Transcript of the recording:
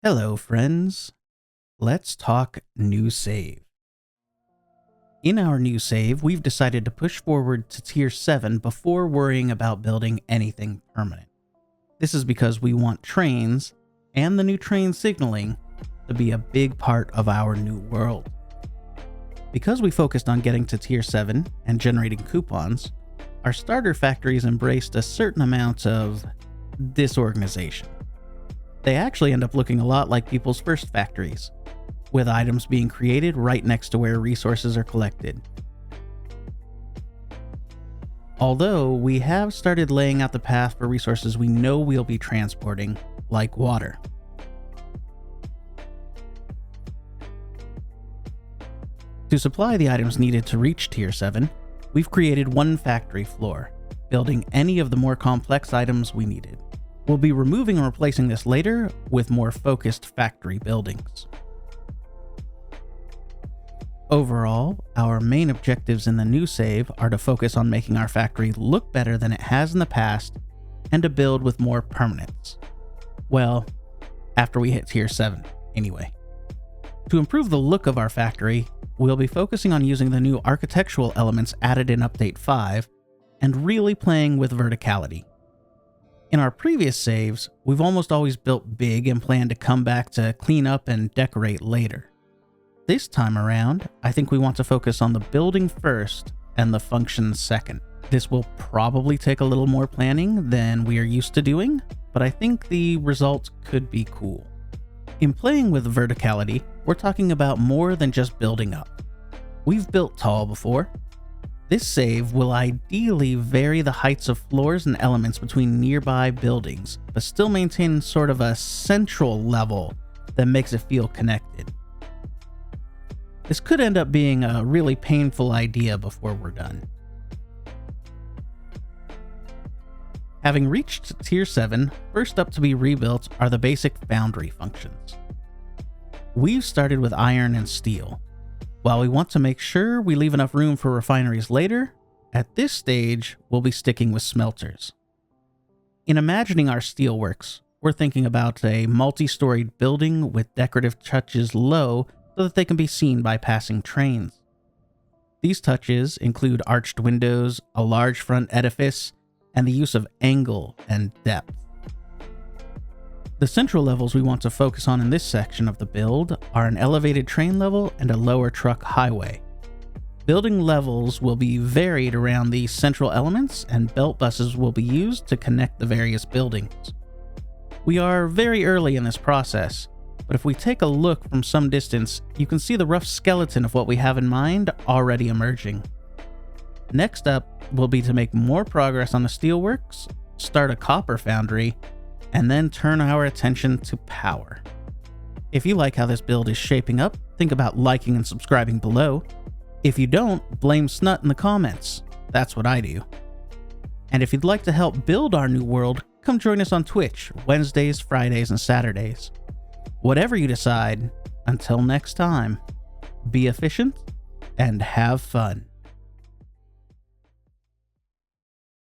Hello, friends. Let's talk new save. In our new save, we've decided to push forward to Tier 7 before worrying about building anything permanent. This is because we want trains, and the new train signaling, to be a big part of our new world. Because we focused on getting to Tier 7 and generating coupons, our starter factories embraced a certain amount of disorganization. They actually end up looking a lot like people's first factories, with items being created right next to where resources are collected. Although we have started laying out the path for resources we know we'll be transporting, like water. To supply the items needed to reach Tier 7, we've created one factory floor, building any of the more complex items we needed. We'll be removing and replacing this later with more focused factory buildings. Overall, our main objectives in the new save are to focus on making our factory look better than it has in the past and to build with more permanence. Well, after we hit Tier 7, anyway. To improve the look of our factory, we'll be focusing on using the new architectural elements added in Update 5 and really playing with verticality. In our previous saves, we've almost always built big and planned to come back to clean up and decorate later. This time around, I think we want to focus on the building first and the functions second. This will probably take a little more planning than we are used to doing, but I think the results could be cool. In playing with verticality, we're talking about more than just building up. We've built tall before. This save will ideally vary the heights of floors and elements between nearby buildings, but still maintain sort of a central level that makes it feel connected. This could end up being a really painful idea before we're done. Having reached Tier 7, first up to be rebuilt are the basic Foundry functions. We've started with iron and steel. While we want to make sure we leave enough room for refineries later, at this stage, we'll be sticking with smelters. In imagining our steelworks, we're thinking about a multi-storied building with decorative touches low so that they can be seen by passing trains. These touches include arched windows, a large front edifice, and the use of angle and depth. The central levels we want to focus on in this section of the build are an elevated train level and a lower truck highway. Building levels will be varied around these central elements, and belt buses will be used to connect the various buildings. We are very early in this process, but if we take a look from some distance, you can see the rough skeleton of what we have in mind already emerging. Next up will be to make more progress on the steelworks, start a copper foundry, and then turn our attention to power. If you like how this build is shaping up, think about liking and subscribing below. If you don't, blame Snut in the comments. That's what I do. And if you'd like to help build our new world, come join us on Twitch, Wednesdays, Fridays, and Saturdays. Whatever you decide, until next time, be efficient and have fun.